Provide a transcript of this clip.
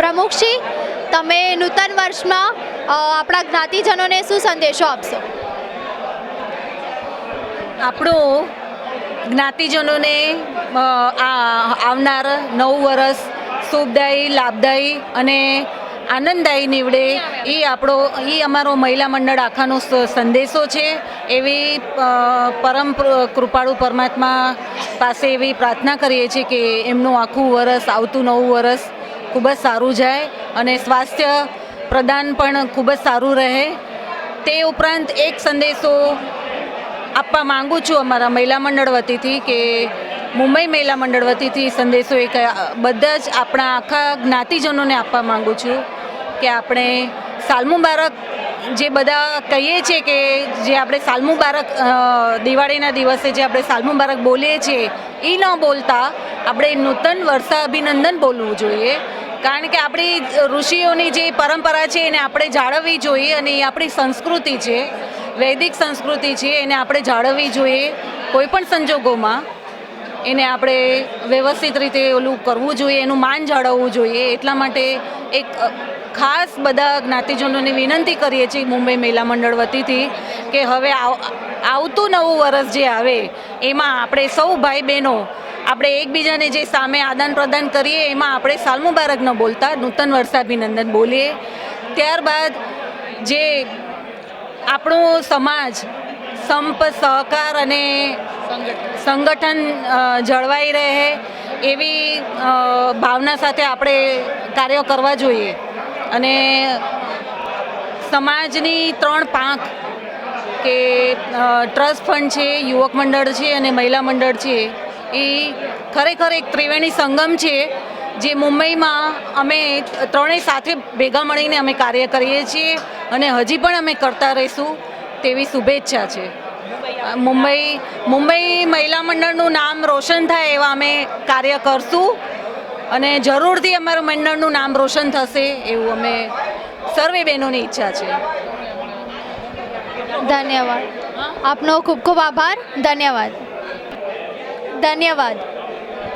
પ્રમુખજી, તમે નૂતન વર્ષમાં આપણા જ્ઞાતિજનોને શું સંદેશો આપશો? આપણું જ્ઞાતિજનોને આવનાર નવું વર્ષ શુભદાયી, લાભદાયી અને આનંદદાયી નીવડે એ અમારો મહિલા મંડળ આખાનો સંદેશો છે. એવી પરમ કૃપાળુ પરમાત્મા પાસે એવી પ્રાર્થના કરીએ છીએ કે એમનું આખું વરસ, આવતું નવું વરસ ખૂબ જ સારું જાય અને સ્વાસ્થ્ય પ્રદાન પણ ખૂબ જ સારું રહે. તે ઉપરાંત એક સંદેશો આપવા માગું છું અમારા મહિલા મંડળ વતીથી કે મુંબઈ મહિલા મંડળ વતીથી સંદેશો એક બધા જ આપણા આખા જ્ઞાતિજનોને આપવા માગું છું કે આપણે સાલ મુબારક જે બધા કહીએ છીએ કે જે આપણે સાલ મુબારક દિવાળીના દિવસે જે આપણે સાલ મુબારક બોલીએ છીએ એ ન બોલતા આપણે નૂતન વર્ષાભિનંદન બોલવું જોઈએ. કારણ કે આપણી ઋષિઓની જે પરંપરા છે એને આપણે જાળવવી જોઈએ અને એ આપણી સંસ્કૃતિ છે, વૈદિક સંસ્કૃતિ છે, એને આપણે જાળવવી જોઈએ. કોઈ પણ સંજોગોમાં એને આપણે વ્યવસ્થિત રીતે ઓલું કરવું જોઈએ, એનું માન જાળવવું જોઈએ. એટલા માટે એક ખાસ બધા જ્ઞાતિજનોને વિનંતી કરીએ છીએ મુંબઈ મહિલા મંડળ વતીથી કે હવે આવતું નવું વર્ષ જે આવે એમાં આપણે સૌ ભાઈ બહેનો આપણે એકબીજાને જે સામે આદાન પ્રદાન કરીએ એમાં આપણે સાલ મુબારક ન બોલતા નૂતન વર્ષાભિનંદન બોલીએ. ત્યારબાદ જે આપણો સમાજ સંપ, સહકાર અને સંગઠન જળવાઈ રહે એવી ભાવના સાથે આપણે કાર્યો કરવા જોઈએ. અને સમાજની 3 પાંખ કે ટ્રસ્ટ ફંડ છે, યુવક મંડળ છે અને મહિલા મંડળ છે એ ખરેખર એક ત્રિવેણી સંગમ છે જે મુંબઈમાં અમે ત્રણેય સાથે ભેગા મળીને અમે કાર્ય કરીએ છીએ અને હજી પણ અમે કરતા રહીશું તેવી શુભેચ્છા છે. મુંબઈ મહિલા મંડળનું નામ રોશન થાય એવા અમે કાર્ય કરશું અને જરૂરથી અમારું મંડળનું નામ રોશન થશે એવું અમે સર્વે બહેનોની ઈચ્છા છે. ધન્યવાદ. આપનો ખૂબ ખૂબ આભાર. ધન્યવાદ.